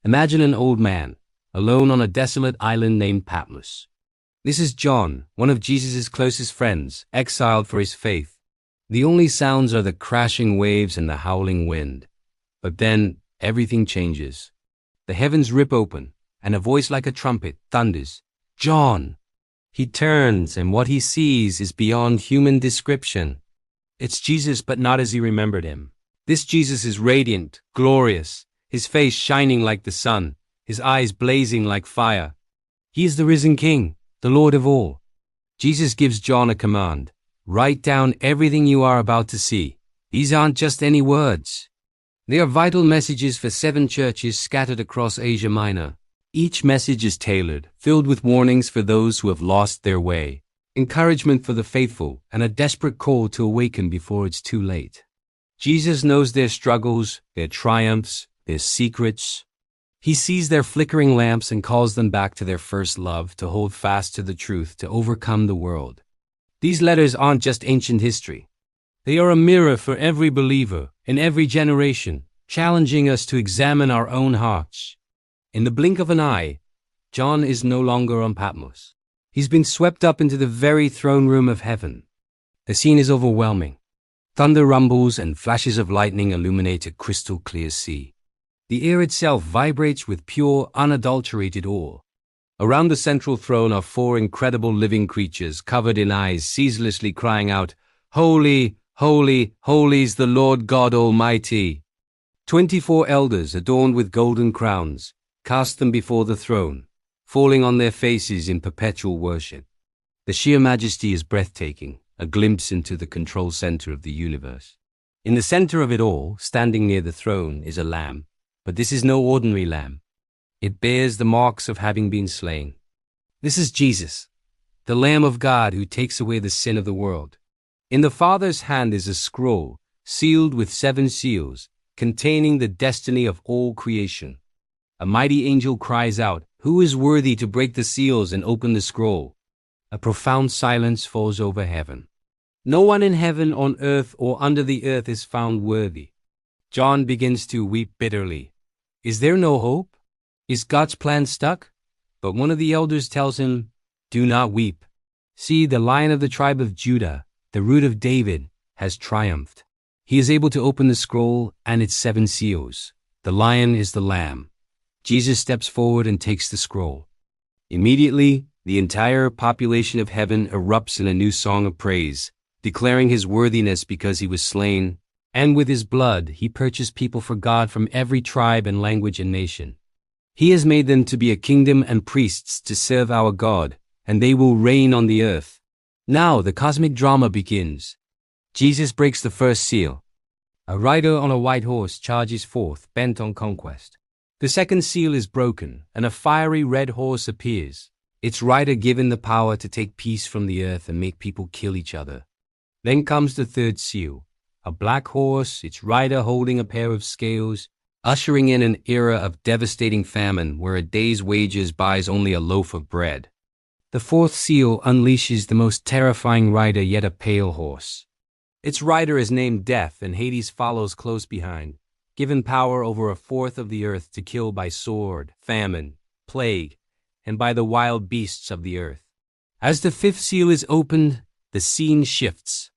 Imagine an old man, alone on a desolate island named Patmos. This is John, one of Jesus' closest friends, exiled for his faith. The only sounds are the crashing waves and the howling wind. But then, everything changes. The heavens rip open, and a voice like a trumpet thunders, "John!" He turns, and what he sees is beyond human description. It's Jesus, but not as he remembered him. This Jesus is radiant, glorious, his face shining like the sun, his eyes blazing like fire. He is the risen King, the Lord of all. Jesus gives John a command. Write down everything you are about to see. These aren't just any words. They are vital messages for 7 churches scattered across Asia Minor. Each message is tailored, filled with warnings for those who have lost their way, encouragement for the faithful, and a desperate call to awaken before it's too late. Jesus knows their struggles, their triumphs, their secrets. He sees their flickering lamps and calls them back to their first love, to hold fast to the truth, to overcome the world. These letters aren't just ancient history. They are a mirror for every believer, in every generation, challenging us to examine our own hearts. In the blink of an eye, John is no longer on Patmos. He's been swept up into the very throne room of heaven. The scene is overwhelming. Thunder rumbles and flashes of lightning illuminate a crystal clear sea. The air itself vibrates with pure, unadulterated awe. Around the central throne are 4 incredible living creatures covered in eyes, ceaselessly crying out, "Holy, holy, holy is the Lord God Almighty." 24 elders adorned with golden crowns cast them before the throne, falling on their faces in perpetual worship. The sheer majesty is breathtaking, a glimpse into the control center of the universe. In the center of it all, standing near the throne, is a lamb. But this is no ordinary lamb. It bears the marks of having been slain. This is Jesus, the Lamb of God who takes away the sin of the world. In the Father's hand is a scroll, sealed with 7 seals, containing the destiny of all creation. A mighty angel cries out, "Who is worthy to break the seals and open the scroll?" A profound silence falls over heaven. No one in heaven, on earth, or under the earth is found worthy. John begins to weep bitterly. Is there no hope? Is God's plan stuck? But one of the elders tells him, "Do not weep. See, the Lion of the tribe of Judah, the Root of David, has triumphed. He is able to open the scroll and its 7 seals. The Lion is the Lamb." Jesus steps forward and takes the scroll. Immediately, the entire population of heaven erupts in a new song of praise, declaring his worthiness because he was slain, and with his blood he purchased people for God from every tribe and language and nation. He has made them to be a kingdom and priests to serve our God, and they will reign on the earth. Now the cosmic drama begins. Jesus breaks the first seal. A rider on a white horse charges forth, bent on conquest. The second seal is broken, and a fiery red horse appears, its rider given the power to take peace from the earth and make people kill each other. Then comes the third seal, a black horse, its rider holding a pair of scales, ushering in an era of devastating famine where a day's wages buys only a loaf of bread. The fourth seal unleashes the most terrifying rider, yet a pale horse. Its rider is named Death, and Hades follows close behind, given power over 1/4 of the earth to kill by sword, famine, plague, and by the wild beasts of the earth. As the 5th seal is opened, the scene shifts.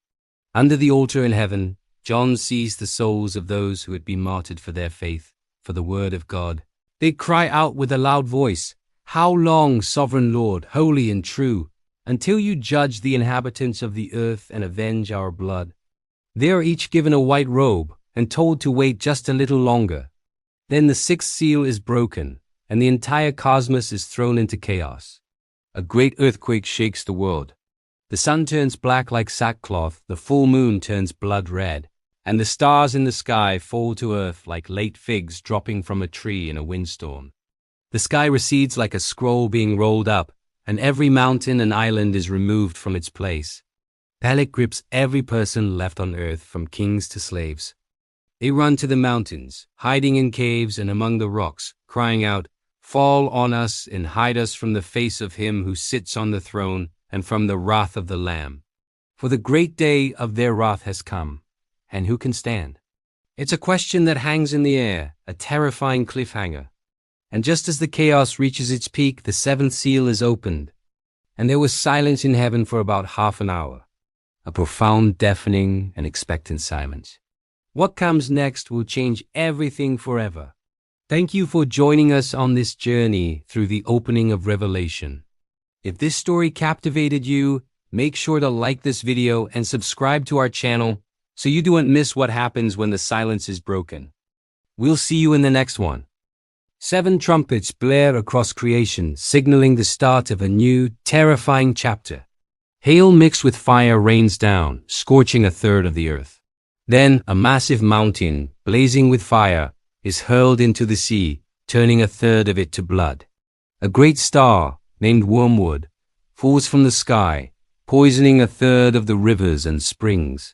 Under the altar in heaven, John sees the souls of those who had been martyred for their faith, for the word of God. They cry out with a loud voice, "How long, sovereign Lord, holy and true, until you judge the inhabitants of the earth and avenge our blood?" They are each given a white robe and told to wait just a little longer. Then the 6th seal is broken, and the entire cosmos is thrown into chaos. A great earthquake shakes the world. The sun turns black like sackcloth, the full moon turns blood red, and the stars in the sky fall to earth like late figs dropping from a tree in a windstorm. The sky recedes like a scroll being rolled up, and every mountain and island is removed from its place. Panic grips every person left on earth, from kings to slaves. They run to the mountains, hiding in caves and among the rocks, crying out, "Fall on us and hide us from the face of him who sits on the throne and from the wrath of the Lamb. For the great day of their wrath has come, and who can stand?" It's a question that hangs in the air, a terrifying cliffhanger. And just as the chaos reaches its peak, the seventh seal is opened, and there was silence in heaven for about half an hour. A profound, deafening, and expectant silence. What comes next will change everything forever. Thank you for joining us on this journey through the opening of Revelation. If this story captivated you, make sure to like this video and subscribe to our channel so you don't miss what happens when the silence is broken. We'll see you in the next one. 7 trumpets blare across creation, signaling the start of a new, terrifying chapter. Hail mixed with fire rains down, scorching a third of the earth. Then, a massive mountain, blazing with fire, is hurled into the sea, turning a third of it to blood. A great star, named Wormwood, falls from the sky, poisoning a third of the rivers and springs.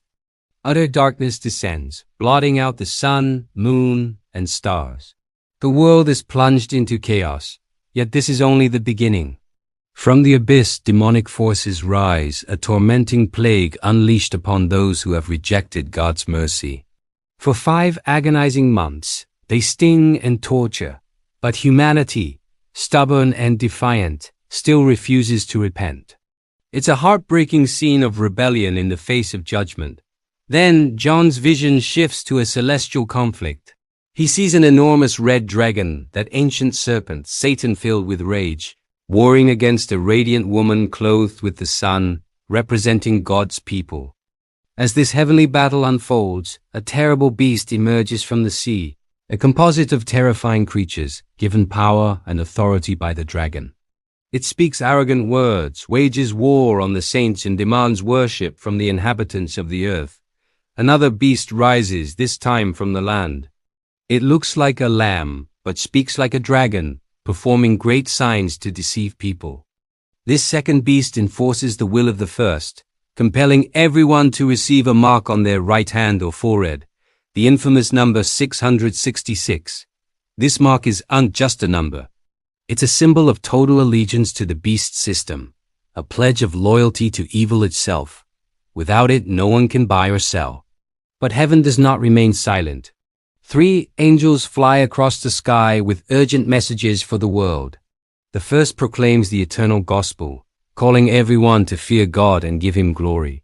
Utter darkness descends, blotting out the sun, moon, and stars. The world is plunged into chaos, yet this is only the beginning. From the abyss, demonic forces rise, a tormenting plague unleashed upon those who have rejected God's mercy. For 5 agonizing months, they sting and torture, but humanity, stubborn and defiant, still refuses to repent. It's a heartbreaking scene of rebellion in the face of judgment. Then, John's vision shifts to a celestial conflict. He sees an enormous red dragon, that ancient serpent, Satan filled with rage, warring against a radiant woman clothed with the sun, representing God's people. As this heavenly battle unfolds, a terrible beast emerges from the sea, a composite of terrifying creatures, given power and authority by the dragon. It speaks arrogant words, wages war on the saints, and demands worship from the inhabitants of the earth. Another beast rises, this time from the land. It looks like a lamb, but speaks like a dragon, performing great signs to deceive people. This second beast enforces the will of the first, compelling everyone to receive a mark on their right hand or forehead, the infamous number 666. This mark is just a number. It's a symbol of total allegiance to the beast system, a pledge of loyalty to evil itself. Without it, no one can buy or sell. But heaven does not remain silent. 3 angels fly across the sky with urgent messages for the world. The first proclaims the eternal gospel, calling everyone to fear God and give him glory.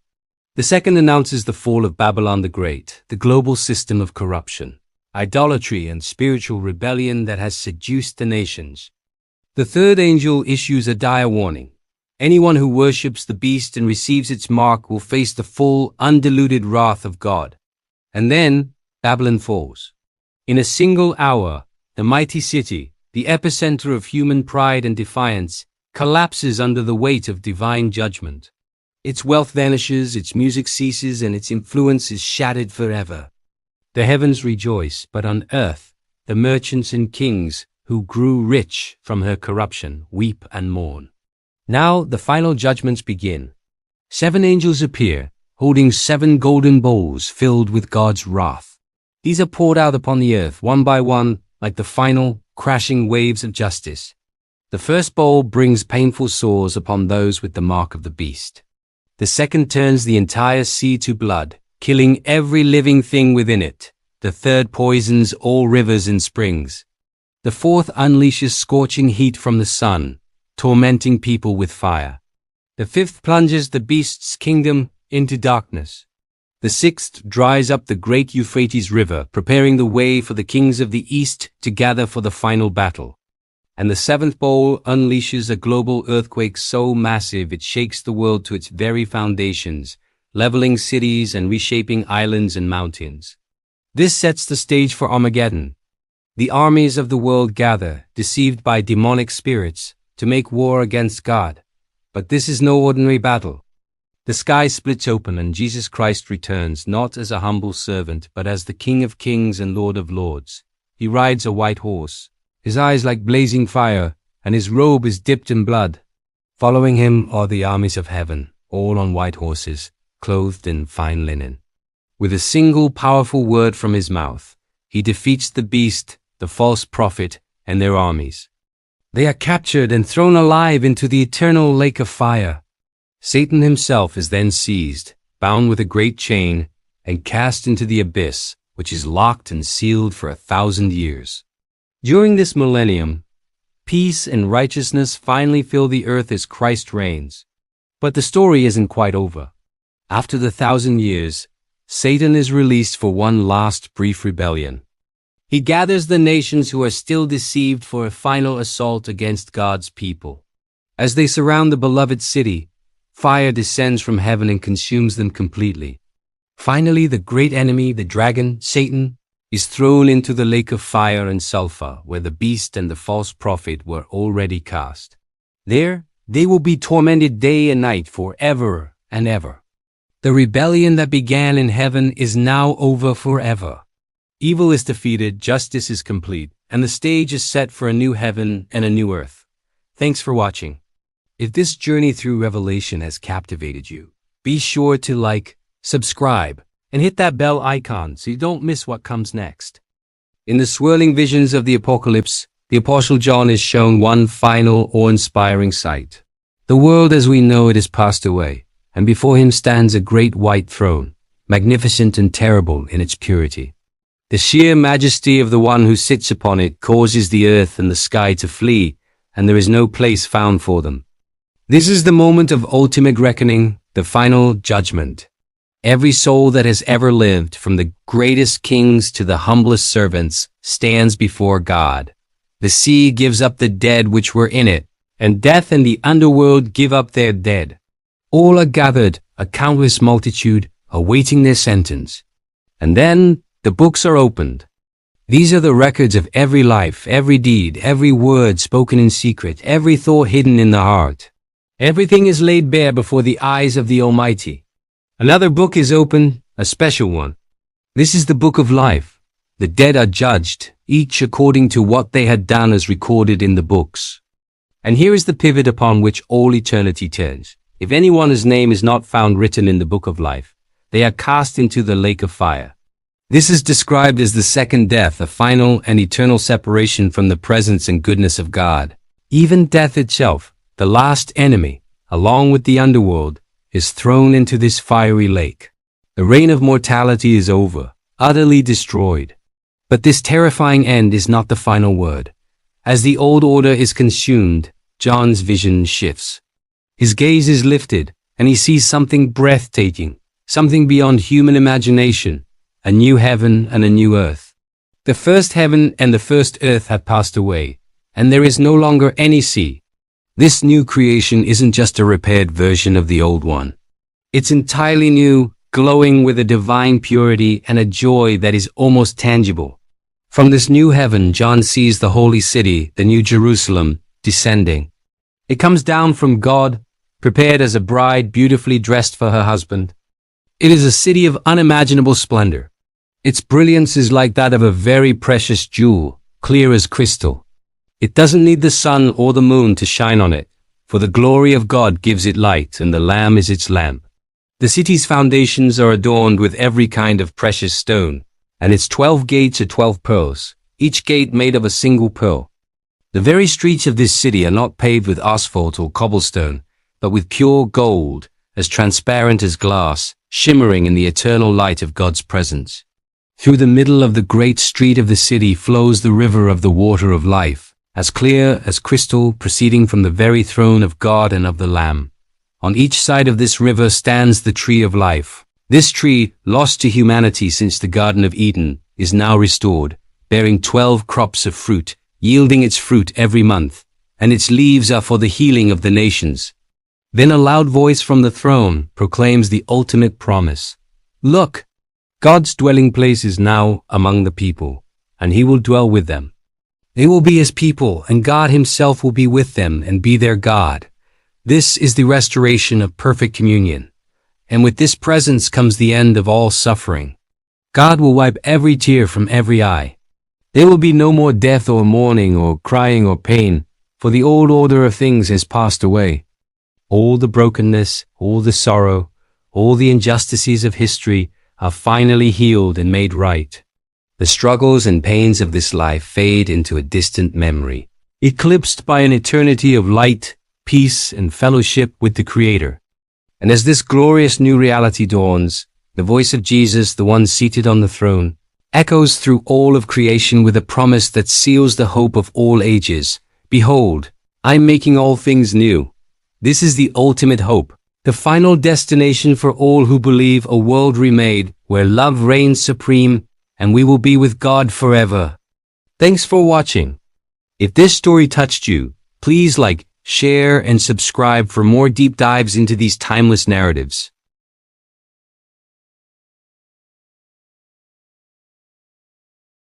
The second announces the fall of Babylon the Great, the global system of corruption, idolatry, and spiritual rebellion that has seduced the nations. The third angel issues a dire warning. Anyone who worships the beast and receives its mark will face the full, undiluted wrath of God. And then, Babylon falls. In a single hour, the mighty city, the epicenter of human pride and defiance, collapses under the weight of divine judgment. Its wealth vanishes, its music ceases, and its influence is shattered forever. The heavens rejoice, but on earth, the merchants and kings, who grew rich from her corruption, weep and mourn. Now the final judgments begin. 7 angels appear, holding 7 golden bowls filled with God's wrath. These are poured out upon the earth, one by one, like the final, crashing waves of justice. The first bowl brings painful sores upon those with the mark of the beast. The second turns the entire sea to blood, killing every living thing within it. The third poisons all rivers and springs. The fourth unleashes scorching heat from the sun, tormenting people with fire. The fifth plunges the beast's kingdom into darkness. The sixth dries up the great Euphrates River, preparing the way for the kings of the east to gather for the final battle. And the seventh bowl unleashes a global earthquake so massive it shakes the world to its very foundations, leveling cities and reshaping islands and mountains. This sets the stage for Armageddon. The armies of the world gather, deceived by demonic spirits, to make war against God. But this is no ordinary battle. The sky splits open and Jesus Christ returns, not as a humble servant, but as the King of Kings and Lord of Lords. He rides a white horse, his eyes like blazing fire, and his robe is dipped in blood. Following him are the armies of heaven, all on white horses, clothed in fine linen. With a single powerful word from his mouth, he defeats the beast, the false prophet, and their armies. They are captured and thrown alive into the eternal lake of fire. Satan himself is then seized, bound with a great chain, and cast into the abyss, which is locked and sealed for 1,000 years. During this millennium, Peace and righteousness finally fill the earth as Christ reigns. But the story isn't quite over. After the 1,000 years, Satan is released for one last brief rebellion. He gathers the nations who are still deceived for a final assault against God's people. As they surround the beloved city, fire descends from heaven and consumes them completely. Finally, the great enemy, the dragon, Satan, is thrown into the lake of fire and sulfur, where the beast and the false prophet were already cast. There, they will be tormented day and night forever and ever. The rebellion that began in heaven is now over forever. Evil is defeated, justice is complete, and the stage is set for a new heaven and a new earth. Thanks for watching. If this journey through Revelation has captivated you, be sure to like, subscribe, and hit that bell icon so you don't miss what comes next. In the swirling visions of the apocalypse, the Apostle John is shown one final awe-inspiring sight. The world as we know it has passed away, and before him stands a great white throne, magnificent and terrible in its purity. The sheer majesty of the one who sits upon it causes the earth and the sky to flee, and there is no place found for them. This is the moment of ultimate reckoning, the final judgment. Every soul that has ever lived, from the greatest kings to the humblest servants, stands before God. The sea gives up the dead which were in it, and death and the underworld give up their dead. All are gathered, a countless multitude, awaiting their sentence. And then the books are opened. These are the records of every life, every deed, every word spoken in secret, every thought hidden in the heart. Everything is laid bare before the eyes of the Almighty. Another book is opened, a special one. This is the book of life. The dead are judged, each according to what they had done as recorded in the books. And here is the pivot upon which all eternity turns. If anyone's name is not found written in the book of life, they are cast into the lake of fire. This is described as the second death, a final and eternal separation from the presence and goodness of God. Even death itself, the last enemy, along with the underworld, is thrown into this fiery lake. The reign of mortality is over, utterly destroyed. But this terrifying end is not the final word. As the old order is consumed, John's vision shifts. His gaze is lifted, and he sees something breathtaking, something beyond human imagination, a new heaven and a new earth. The first heaven and the first earth have passed away, and there is no longer any sea. This new creation isn't just a repaired version of the old one. It's entirely new, glowing with a divine purity and a joy that is almost tangible. From this new heaven, John sees the holy city, the New Jerusalem, descending. It comes down from God, prepared as a bride beautifully dressed for her husband. It is a city of unimaginable splendor. Its brilliance is like that of a very precious jewel, clear as crystal. It doesn't need the sun or the moon to shine on it, for the glory of God gives it light and the Lamb is its lamp. The city's foundations are adorned with every kind of precious stone, and its 12 gates are 12 pearls, each gate made of a single pearl. The very streets of this city are not paved with asphalt or cobblestone, but with pure gold, as transparent as glass, shimmering in the eternal light of God's presence. Through the middle of the great street of the city flows the river of the water of life, as clear as crystal, proceeding from the very throne of God and of the Lamb. On each side of this river stands the tree of life. This tree, lost to humanity since the Garden of Eden, is now restored, bearing 12 crops of fruit, yielding its fruit every month, and its leaves are for the healing of the nations. Then a loud voice from the throne proclaims the ultimate promise. Look, God's dwelling place is now among the people, and he will dwell with them. They will be his people, and God himself will be with them and be their God. This is the restoration of perfect communion. And with this presence comes the end of all suffering. God will wipe every tear from every eye. There will be no more death or mourning or crying or pain, for the old order of things has passed away. All the brokenness, all the sorrow, all the injustices of history are finally healed and made right. The struggles and pains of this life fade into a distant memory, eclipsed by an eternity of light, peace, and fellowship with the Creator. And as this glorious new reality dawns, the voice of Jesus, the one seated on the throne, echoes through all of creation with a promise that seals the hope of all ages. Behold, I'm making all things new. This is the ultimate hope, the final destination for all who believe, a world remade where love reigns supreme and we will be with God forever. Thanks for watching. If this story touched you, please like, share, and subscribe for more deep dives into these timeless narratives.